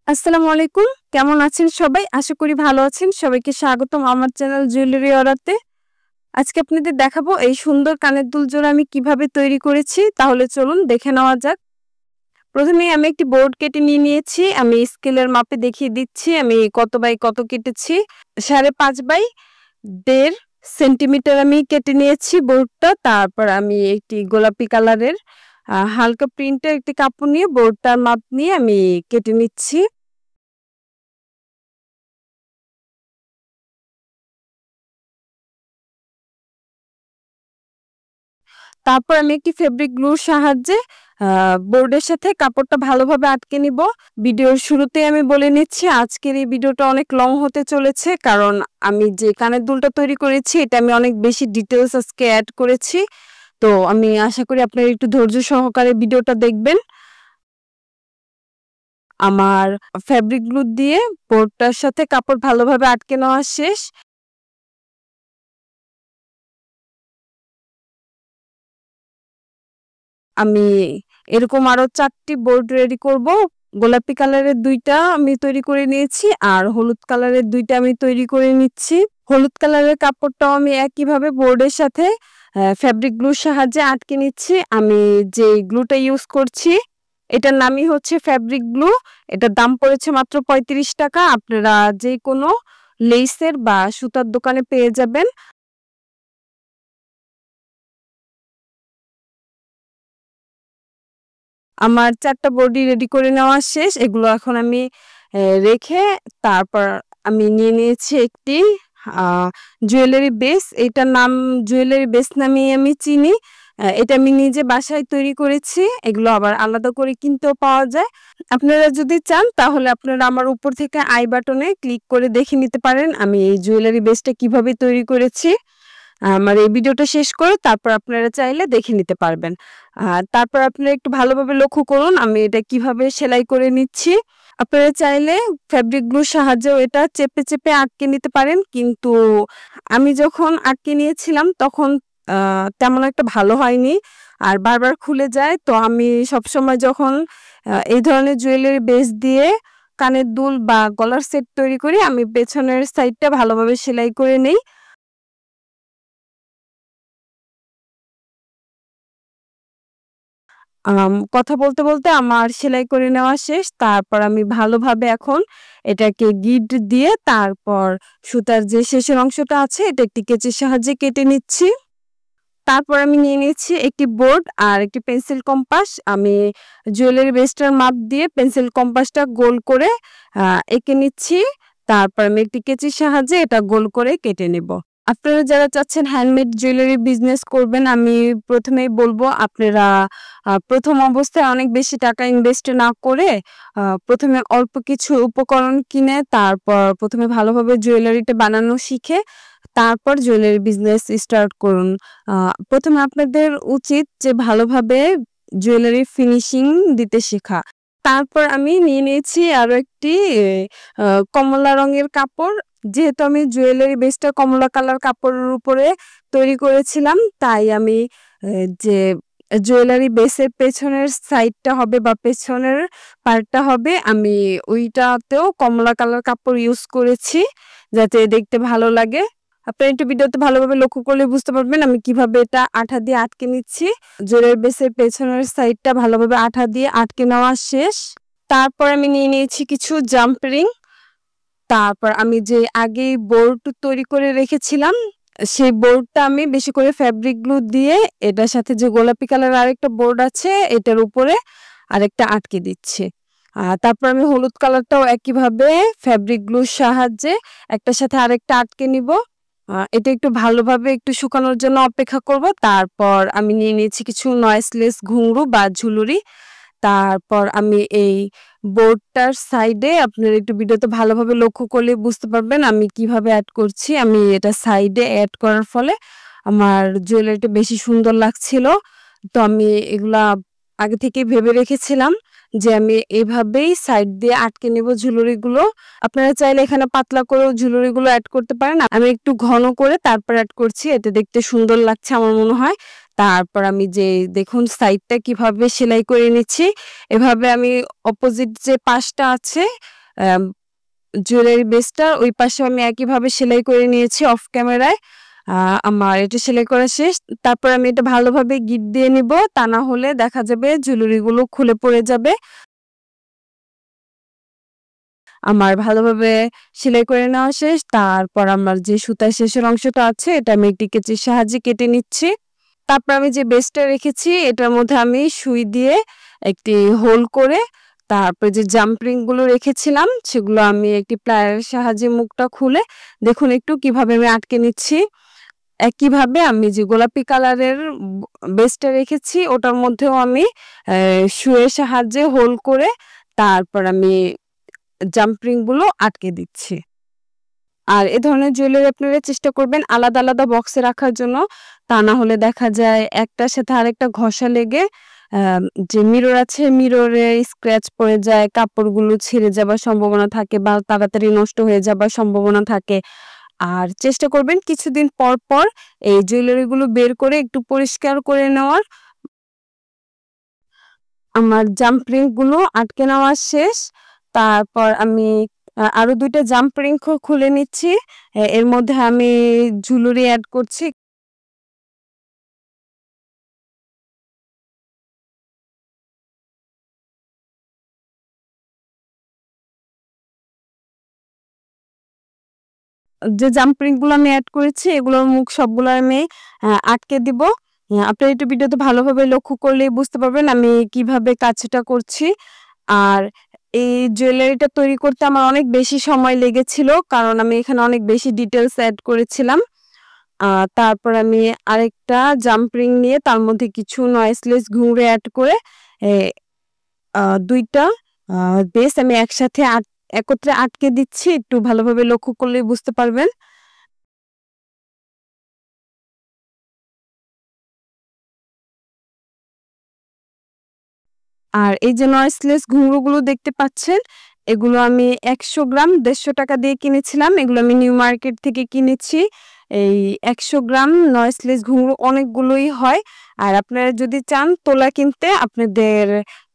আসসালামু আলাইকুম। কেমন আছেন সবাই? আশা করি ভালো আছেন। সবাইকে স্বাগতম আমার চ্যানেল জুয়েলারি অর্ডারতে। আজকে আপনাদের দেখাবো এই সুন্দর কানের দুল জোড়া আমি কিভাবে তৈরি করেছি। তাহলে চলুন দেখে নেওয়া যাক। প্রথমেই আমি একটি বোর্ড কেটে নিয়েছি। আমি স্কেলের মাপে দেখিয়ে দিচ্ছি আমি কত বাই কত কেটেছি। 5.5 বাই 1.5 সেন্টিমিটার আমি কেটে নিয়েছি বোর্ডটা। তারপর আমি একটি গোলাপি কালারের হালকা প্রিন্টের একটি কাপড় নিয়ে বোর্ডটার মাপ নিয়ে আমি কেটে নিচ্ছি। তারপর আমি একটি ফেব্রিক গ্লুর সাহায্যে বোর্ডের সাথে কাপড়টা ভালোভাবে আটকে নিব। ভিডিওর শুরুতেই আমি বলে নিচ্ছি আজকের এই ভিডিওটা অনেক লং হতে চলেছে, কারণ আমি যে কানের দুলটা তৈরি করেছি এটা আমি অনেক বেশি ডিটেলস আজকে অ্যাড করেছি। তো আমি আশা করি আপনারা একটু ধৈর্য সহকারে ভিডিওটা দেখবেন। আমার ফেব্রিক গ্লু দিয়ে বোর্ডটার সাথে কাপড় ভালোভাবে আটকে নেওয়া শেষ। আমি এরকম আরো 4 টি বোর্ড রেডি করব। গোলাপি কালারের 2 টা আমি তৈরি করে নিয়েছি আর হলুদ কালারের 2 টা আমি তৈরি করে নিচ্ছি। হলুদ কালারের কাপড়টাও আমি একইভাবে বোর্ডের সাথে ফেব্রিক গ্লুর সাহায্যে আটকে নিচ্ছি। আমি যে গ্লুটা ইউজ করছি এটার নামই হচ্ছে ফেব্রিক গ্লু। এটার দাম পড়েছে মাত্র 35 টাকা। আপনারা যেকোনো লেসের বা সুতার দোকানে পেয়ে যাবেন। আমার 4 টা বডি রেডি করে নেওয়া শেষ। এগুলো এখন আমি রেখে তারপর আমি নিয়ে নিয়েছি একটি আ জুয়েলারি বেস। এটার নাম জুয়েলারি বেস নামেই আমি চিনি। এটা আমি নিজে বাসায় তৈরি করেছি। এগুলো আবার আলাদা করে কিনতেও পাওয়া যায়। আপনারা যদি চান তাহলে আপনারা আমার উপর থেকে আই বাটনে ক্লিক করে দেখে নিতে পারেন আমি এই জুয়েলারি বেসটা কিভাবে তৈরি করেছি। আমার এই ভিডিওটা শেষ করে তারপর আপনারা চাইলে দেখে নিতে পারবেন। তারপর আপনারা একটু ভালোভাবে লক্ষ্য করুন আমি এটা কিভাবে সেলাই করে নিচ্ছি। আপনারা চাইলে ফেব্রিক গ্লুর সাহায্যেও এটা চেপে, চেপে আটকে নিতে পারেন। কিন্তু আমি যখন আটকে নিয়েছিলাম তখন আ তেমন একটা ভালো হয়নি। আর বারবার খুলে যায়। তো আমি সবসময় যখন এই ধরনের জুয়েলারি বেস দিয়ে কানের দুল বা গলার সেট তৈরি করি আমি পেছনের সাইডটা ভালোভাবে সেলাই করে নেই। কথা বলতে, বলতে আমার সেলাই করে নেওয়া শেষ। তারপর আমি ভালোভাবে এখন এটাকে গিট দিয়ে তারপর সুতার যে শেষের অংশটা আছে এটা একটি কেচির সাহায্যে কেটে নিচ্ছি। তারপর আমি নিয়ে নিয়েছি একটি বোর্ড আর একটি পেন্সিল কম্পাস। আমি জুয়েলারি বেসটার মাপ দিয়ে পেন্সিল কম্পাসটা গোল করে এঁকে নিচ্ছি। তারপর আমি একটি কেচির সাহায্যে এটা গোল করে কেটে নেব। আপনারা যারা চাচ্ছেন হ্যান্ডমেড জুয়েলারি বিজনেস করবেন, আমি ১ম এই বলব আপনারা ১ম অবস্থায় অনেক বেশি টাকা ইনভেস্ট না করে ১ম এ অল্প কিছু উপকরণ কিনে তারপর ১ম এ ভালোভাবে জুয়েলারিটা বানানো শিখে তারপর জুয়েলারি বিজনেস স্টার্ট করুন। ১ম এ আপনাদের উচিত যে ভালোভাবে জুয়েলারি ফিনিশিং দিতে শেখা। তারপর আমি নিয়ে নিয়েছি আরো একটি আ কমলা রঙের কাপড়। যেহেতু আমি জুয়েলারি বেসটা কমলা কালার কাপড়ের উপরে তৈরি করেছিলাম, তাই আমি যে জুয়েলারি বেসের পেছনের সাইডটা হবে বা পেছনের পার্টটা হবে আমি ওইটাতেও কমলা কালার কাপড় ইউজ করেছি যাতে দেখতে ভালো লাগে। আপনারা একটু ভিডিওতে ভালোভাবে লক্ষ্য করলে বুঝতে পারবেন আমি কিভাবে এটা আঠা দিয়ে আটকে নিচ্ছি। জুয়েলারি বেসের পেছনের সাইডটা ভালোভাবে আঠা দিয়ে আটকে নেওয়া শেষ। তারপর আমি নিয়ে নিয়েছি কিছু জাম্প রিং। তারপর আমি যে আগেই বোর্ড তৈরি করে রেখেছিলাম, সেই বোর্ডটা আমি বেশি করে ফেব্রিক গ্লু দিয়ে এটার সাথে যে গোলাপি কালারের আরেকটা বোর্ড আছে এটার উপরে আরেকটা আটকে দিচ্ছি। তারপর আমি হলুদ কালারটাও একইভাবে ফেব্রিক গ্লুর সাহায্যে একটার সাথে আরেকটা আটকে নিব। এটা একটু ভালোভাবে একটু শুকানোর জন্য অপেক্ষা করব। তারপর আমি নিয়ে নিয়েছি কিছু নয়েজলেস ঘুঙরু বা ঝুলুরি। তারপর আমি এই বোর্ডটার সাইডে আপনারা একটু ভিডিওতে ভালোভাবে লক্ষ্য করলে বুঝতে পারবেন আমি কিভাবে এড করছি। আমি এটা সাইডে এড করার ফলে আমার জুয়েলারিটা বেশি সুন্দর লাগছিল। তো আমি এগুলা আগে থেকেই ভেবে রেখেছিলাম যে আমি এভাবেই সাইড দিয়ে আটকে নেব ঝুলুরিগুলো। আপনারা চাইলে এখানে পাতলা করেও ঝুলুরিগুলো এড করতে পারেন। আমি একটু ঘন করে তারপর এড করছি। এতে দেখতে সুন্দর লাগছে আমার মনে হয়। তারপর আমি যে দেখুন সাইডটা কিভাবে সেলাই করে নিচ্ছি। এভাবে আমি অপোজিট যে পাশটা আছে আম জুয়েলারি বেসটার ওই পাশেও আমি একইভাবে সেলাই করে নিয়েছি অফ ক্যামেরায়। আ আমার এটা সেলাই করা শেষ। তারপর আমি এটা ভালোভাবে গিঁট দিয়ে নিবো। তা না হলে দেখা যাবে জুয়েলারিগুলো খুলে পড়ে যাবে। আমার ভালোভাবে সেলাই করে নেওয়া শেষ। তারপর আমার যে সুতার শেষের অংশটা আছে এটা আমি একটি কেচির সাহায্যে কেটে নিচ্ছি। তারপর আমি যে বেসটা রেখেছি এটার মধ্যে আমি সুই দিয়ে একটি হোল করে তারপর যে জাম্প গুলো রেখেছিলাম সেগুলো আমি একটি প্লায়ের সাহায্যে মুখটা খুলে দেখুন একটু কিভাবে আমি আটকে নিচ্ছি। একইভাবে আমি যে গোলাপি কালারের বেসটা রেখেছি ওটার মধ্যেও আমি সুইয়ের সাহায্যে হোল করে তারপর আমি গুলো আটকে দিচ্ছি। আর এ ধরনের জুয়েলারি আপনারা চেষ্টা করবেন আলাদা, আলাদা বক্সে রাখার জন্য। তা না হলে দেখা যায় একটার সাথে আরেকটা ঘষা লেগে আ যে মিরর আছে মিররে স্ক্র্যাচ পড়ে যায়, কাপড়গুলো ছিঁড়ে যাবার সম্ভাবনা থাকে বা তাড়াতাড়ি নষ্ট হয়ে যাবার সম্ভাবনা থাকে। আর চেষ্টা করবেন কিছুদিন পর, পর এই জুয়েলারি গুলো বের করে একটু পরিষ্কার করে নেওয়ার। আমার গুলো আটকে নেওয়া শেষ। তারপর আমি আরো ২ টা জাম্প রিং খুলে নিচ্ছি। এর মধ্যে আমি জুয়েলারি এড করছি। যে জাম্প গুলো আমি এড করেছি এগুলোর মুখ সবগুলো আমি আটকে দিব। আপনারা একটু ভিডিওতে ভালোভাবে লক্ষ্য করলেই বুঝতে পারবেন আমি কিভাবে কাজটা করছি। আর এই জুয়েলারিটা তৈরি করতে আমার অনেক বেশি সময় লেগেছিল। কারণ আমি এখানে অনেক বেশি ডিটেইলস এড করেছিলাম। আ তারপর আমি আরেকটা জাম্প রিং নিয়ে তার মধ্যে কিছু নয়েসলেস ঘুঙরু এড করে এ ২ টা আ বেস আমি একসাথে একত্রে আটকে দিচ্ছি। একটু ভালোভাবে লক্ষ্য করলেই বুঝতে পারবেন। আর এই যে নয়েসলেস ঘুঙরুগুলো দেখতে পাচ্ছেন, এগুলো আমি ১০০ গ্রাম ৳১৫০ দিয়ে কিনেছিলাম। এগুলো আমি নিউ মার্কেট থেকে কিনেছি। এই ১০০ গ্রাম নয়েসলেস ঘুঙরু অনেকগুলোই হয়। আর আপনারা যদি চান তোলা কিনতে আপনাদের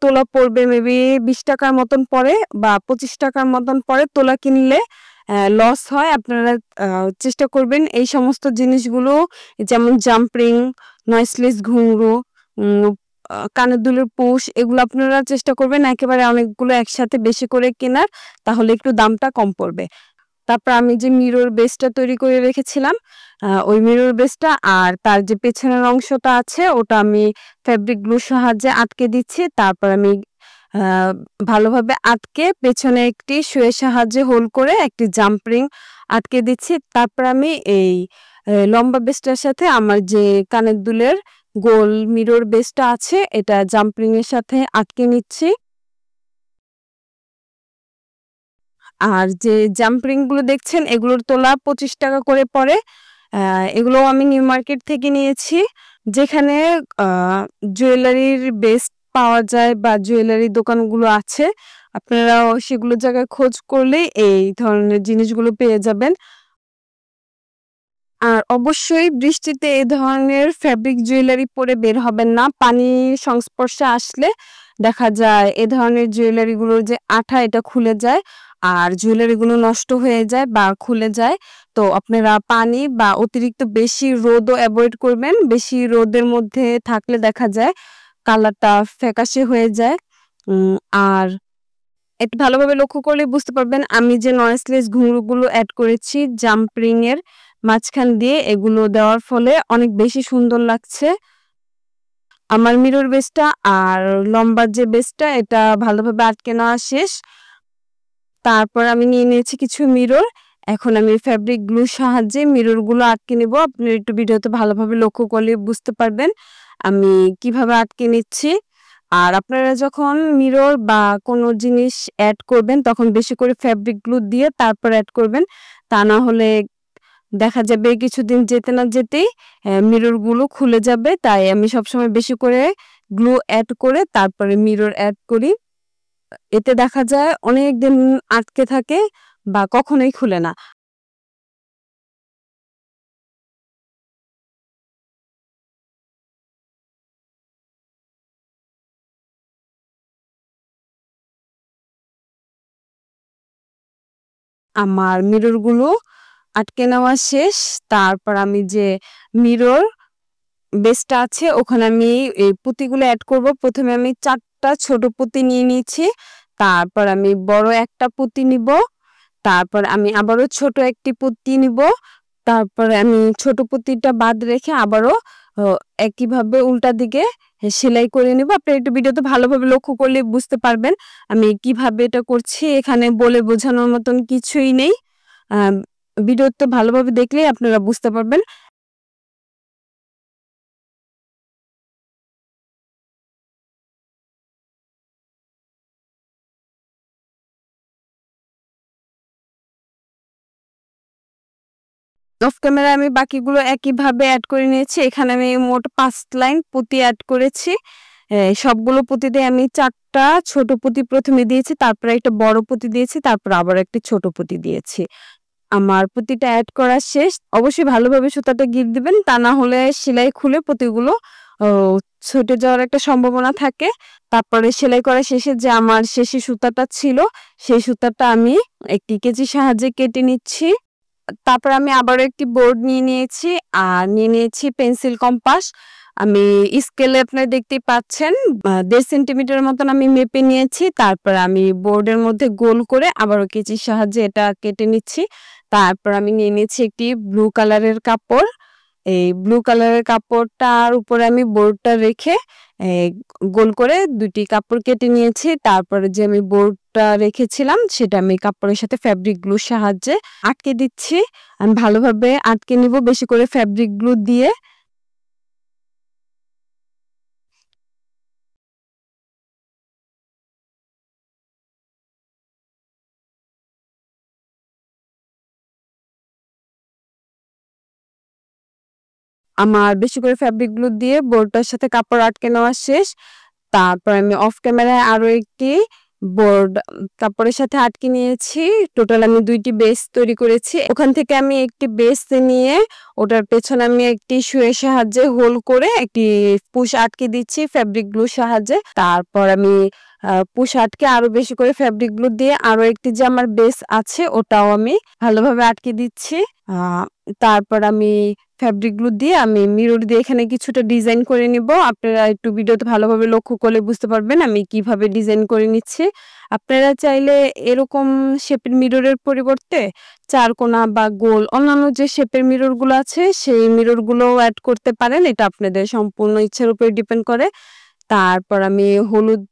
তোলা পড়বে মেবি ৳২০ র মতন পড়ে বা ৳২৫ র মতন পড়ে তোলা কিনলে লস হয়। আপনারা আ চেষ্টা করবেন এই সমস্ত জিনিসগুলো যেমন জাম্প রিং, নয়েসলেস ঘুঙরু, উম কানের দুলের পুশ এগুলো আপনারা চেষ্টা করবেন একেবারে অনেকগুলো একসাথে বেশি করে কেনার, তাহলে একটু দামটা কম পড়বে। তারপর আমি যে মিরর বেসটা তৈরি করে রেখেছিলাম, ওই মিরর বেসটা আর তার যে পেছনের অংশটা আছে ওটা আমি ফেব্রিক গ্লুর সাহায্যে আটকে দিচ্ছি। তারপর আমি আ ভালোভাবে আটকে পেছনে একটি সুইয়ের সাহায্যে হোল করে একটি জাম্প রিং আটকে দিচ্ছি। তারপর আমি এই লম্বা বেসটার সাথে আমার যে কানের দুলের গোল মিরর বেসটা আছে এটা জাম্প রিং এর সাথে আটকে নিচ্ছি। আর যে জাম্প রিং গুলো দেখছেন এগুলোর তোলা ৳২৫ করে পড়ে। আ এগুলোও আমি নিউ মার্কেট থেকে নিয়েছি। যেখানে আ জুয়েলারির বেস পাওয়া যায় বা জুয়েলারি দোকানগুলো আছে, আপনারাও সেগুলো জায়গায় খোঁজ করলেই এই ধরনের জিনিসগুলো পেয়ে যাবেন। আর অবশ্যই বৃষ্টিতে এ ধরনের ফেব্রিক জুয়েলারি পরে বের হবেন না। পানির সংস্পর্শে আসলে দেখা যায় এ ধরনের জুয়েলারি গুলোর যে আঠা এটা খুলে যায়। আর জুয়েলারি গুলো নষ্ট হয়ে যায় বা খুলে যায়। তো আপনারা পানি বা অতিরিক্ত বেশি রোদও এভয়েড করবেন। বেশি রোদের মধ্যে থাকলে দেখা যায় কালারটা ফ্যাকাশে হয়ে যায়। উম আর একটু ভালোভাবে লক্ষ্য করলে বুঝতে পারবেন আমি যে নয়েসলেস ঘুঙরুগুলো এড করেছি জাম্প রিং এর মাঝখান দিয়ে এগুলো দেওয়ার ফলে অনেক বেশি সুন্দর লাগছে। আমার মিরর বেসটা আর লম্বা যে বেসটা এটা ভালোভাবে আটকে নেওয়া শেষ। তারপর আমি নিয়ে নিয়েছি কিছু মিরর। এখন আমি ফেব্রিক গ্লুর সাহায্যে মিরর গুলো আটকে নিব। আপনি একটু ভিডিওতে ভালোভাবে লক্ষ্য করলে বুঝতে পারবেন আমি কিভাবে আটকে নিচ্ছি। আর আপনারা যখন মিরর বা কোনো জিনিস এড করবেন তখন বেশি করে ফেব্রিক গ্লু দিয়ে তারপর এড করবেন। তা না হলে দেখা যাবে কিছুদিন যেতে না যেতেই মিরর গুলো খুলে যাবে। তাই আমি সবসময় বেশি করে গ্লু এড করে তারপরে মিরর এড করি। এতে দেখা যায় অনেকদিন আটকে থাকে বা কখনোই খুলে না। আমার মিরর গুলো আটকে নেওয়া শেষ। তারপর আমি যে মিরর বেসটা আছে ওখানে আমি এই পুঁতিগুলো অ্যাড করব। প্রথমে আমি 4টা ছোট পুঁতি নিয়ে নিয়েছি, তারপর আমি বড় একটা পুঁতি নিব, তারপর আমি আবারও ছোট একটি পুঁতি নিব, তারপরে আমি ছোট পুঁতিটা বাদ রেখে আবারও একইভাবে উল্টা দিকে সেলাই করে নিব। আপনি একটু ভিডিওতে ভালোভাবে লক্ষ্য করলে বুঝতে পারবেন আমি কিভাবে এটা করছি। এখানে বলে বোঝানোর মতন কিছুই নেই, ভিডিওতে ভালোভাবে দেখলেই আপনারা বুঝতে পারবেন। অফ ক্যামেরায় আমি বাকিগুলো একইভাবে এড করে নিয়েছি। এখানে আমি মোট 5 লাইন পুঁতি এড করেছি। সবগুলো পুঁতিতে আমি 4টা ছোট পুঁতি প্রথমে দিয়েছি, তারপরে একটা বড় পুঁতি দিয়েছি, তারপর আবার একটি ছোট পুঁতি দিয়েছি। আমার পুঁতিটা এড করা শেষ। অবশ্যই ভালোভাবে সুতাটা গিঁট দিবেন, তা না হলে সেলাই খুলে পুঁতিগুলো ও ছুটে যাওয়ার একটা সম্ভাবনা থাকে। তারপরে সেলাই করা শেষে যে আমার শেষে সুতাটা ছিল সেই সুতাটা আমি একটি কেচির সাহায্যে কেটে নিচ্ছি। তারপর আমি আবারও একটি বোর্ড নিয়ে নিয়েছি আর নিয়ে নিয়েছি পেন্সিল কম্পাস। আমি স্কেলে আপনারা দেখতেই পাচ্ছেন 1.5 সেন্টিমিটার মতন আমি মেপে নিয়েছি। তারপর আমি বোর্ডের মধ্যে গোল করে আবারও কেচির সাহায্যে এটা কেটে নিচ্ছি। তারপর আমি নিয়ে নিয়েছি একটি ব্লু কালারের কাপড়। এই ব্লু কালারের কাপড়টার উপরে আমি বোর্ডটা রেখে গোল করে 2টি কাপড় কেটে নিয়েছি। তারপরে যে আমি বোর্ডটা রেখেছিলাম সেটা আমি কাপড়ের সাথে ফ্যাব্রিক গ্লুর সাহায্যে আটকে দিচ্ছি। আমি ভালোভাবে আটকে নিব বেশি করে ফ্যাব্রিক গ্লু দিয়ে। আমার বেশি করে ফ্যাব্রিক গ্লু দিয়ে বোর্ডটার সাথে কাপড় আটকে নেওয়া শেষ। তারপর আমি অফ ক্যামেরায় আরো একটি বোর্ড কাপড়ের সাথে আটকে নিয়েছি। টোটাল আমি 2টি বেস তৈরি করেছি। ওখান থেকে আমি একটি বেস নিয়ে ওটার পেছনে আমি একটি সুইয়ের সাহায্যে হোল করে একটি পুশ আটকে দিচ্ছি ফ্যাব্রিক গ্লুর সাহায্যে। তারপর আমি পুশ আটকে আরো বেশি করে ফ্যাব্রিক গ্লু দিয়ে আরো একটি যে আমার বেস আছে ওটাও আমি ভালোভাবে আটকে দিচ্ছি। তারপর আমি ফ্যাব্রিক গ্লু দিয়ে আমি মিরর দিয়ে এখানে কিছুটা ডিজাইন করে নিব। আপনারা একটু ভিডিওতে ভালোভাবে লক্ষ্য করলে বুঝতে পারবেন আমি কিভাবে ডিজাইন করে নিচ্ছি। আপনারা চাইলে এরকম শেপের মিররের পরিবর্তে চারকোনা বা গোল অন্যান্য যে শেপের মিরর গুলো আছে সেই মিরর গুলোও অ্যাড করতে পারেন। এটা আপনাদের সম্পূর্ণ ইচ্ছার উপর ডিপেন্ড করে। তারপর আমি হলুদ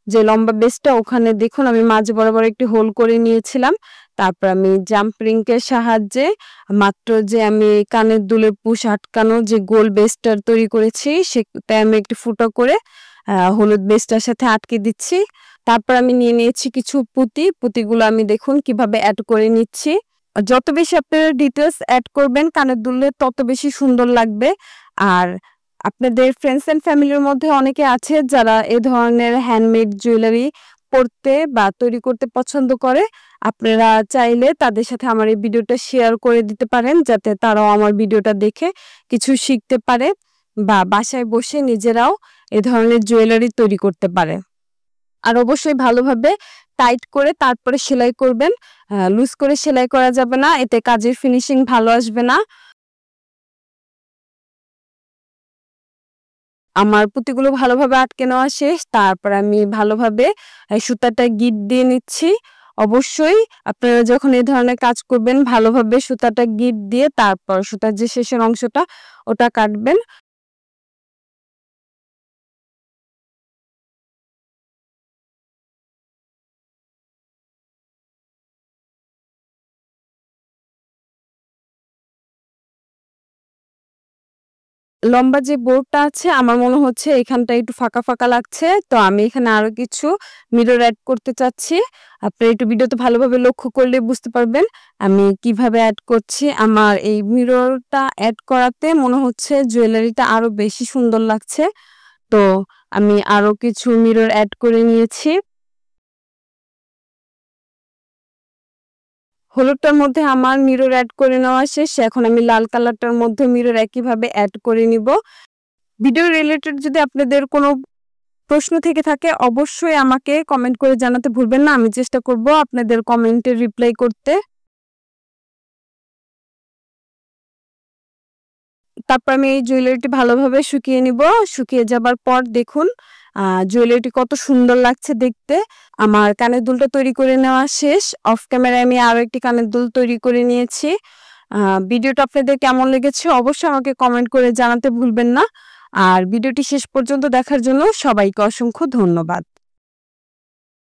যে লম্বা বেসটা ওখানে দেখুন আমি মাঝ বরাবর একটি হোল করে নিয়েছিলাম। তারপর আমি জাম্প রিংকের সাহায্যে মাত্র যে আমি কানের দুলের পুশ আটকানো যে গোল বেসটা তৈরি করেছি সেটা আমি একটু ফুটো করে হলুদ বেসটার সাথে আটকে দিচ্ছি। তারপর আমি নিয়ে নিয়েছি কিছু পুঁতিগুলো আমি দেখুন কিভাবে অ্যাড করে নিচ্ছি। যত বেশি আপনারা ডিটেলস অ্যাড করবেন কানের দুলে তত বেশি সুন্দর লাগবে। আর আপনাদের ফ্রেন্ডস এন্ড ফ্যামিলির মধ্যে অনেকে আছে যারা এ ধরনের হ্যান্ডমেড জুয়েলারি পরতে বা তৈরি করতে পছন্দ করে। আপনারা চাইলে তাদের সাথে আমার এই ভিডিওটা শেয়ার করে দিতে পারেন যাতে তারাও আমার ভিডিওটা দেখে কিছু শিখতে পারে বা বাসায় বসে নিজেরাও এ ধরনের জুয়েলারি তৈরি করতে পারে। আর অবশ্যই ভালোভাবে টাইট করে তারপরে সেলাই করবেন। লুজ করে সেলাই করা যাবে না, এতে কাজের ফিনিশিং ভালো আসবে না। আমার পুঁতিগুলো ভালোভাবে আটকে নেওয়া শেষ। তারপর আমি ভালোভাবে সুতাটা গিঁট দিয়ে নিচ্ছি। অবশ্যই আপনারা যখন এই ধরনের কাজ করবেন ভালোভাবে সুতাটা গিঁট দিয়ে তারপর সুতার যে শেষের অংশটা ওটা কাটবেন। লম্বা যে বোর্ডটা আছে আমার মনে হচ্ছে এখানটা একটু ফাঁকা ফাঁকা লাগছে, তো আমি এখানে আরো কিছু মিরর অ্যাড করতে চাচ্ছি। আপনারা একটু ভিডিওতে ভালোভাবে লক্ষ্য করলে বুঝতে পারবেন আমি কিভাবে অ্যাড করছি। আমার এই মিররটা অ্যাড করাতে মনে হচ্ছে জুয়েলারিটা আরো বেশি সুন্দর লাগছে, তো আমি আরো কিছু মিরর অ্যাড করে নিয়েছি। হলুদটার মধ্যে আমার মিরর অ্যাড করে নেওয়া শেষ। এখন আমি লাল কালারটার মধ্যে মিরর একইভাবে অ্যাড করে নিব। ভিডিও রিলেটেড যদি আপনাদের কোনো প্রশ্ন থেকে থাকে অবশ্যই আমাকে কমেন্ট করে জানাতে ভুলবেন না। আমি চেষ্টা করব আপনাদের কমেন্টের রিপ্লাই করতে। তারপর আমি এই জুয়েলারিটি ভালোভাবে শুকিয়ে নিব। শুকিয়ে যাবার পর দেখুন জুয়েলারিটি কত সুন্দর লাগছে দেখতে। আমার কানের দুলটা তৈরি করে নেওয়া শেষ। অফ ক্যামেরায় আমি আরো একটি কানের দুল তৈরি করে নিয়েছি। ভিডিওটা আপনাদের কেমন লেগেছে অবশ্যই আমাকে কমেন্ট করে জানাতে ভুলবেন না। আর ভিডিওটি শেষ পর্যন্ত দেখার জন্য সবাইকে অসংখ্য ধন্যবাদ।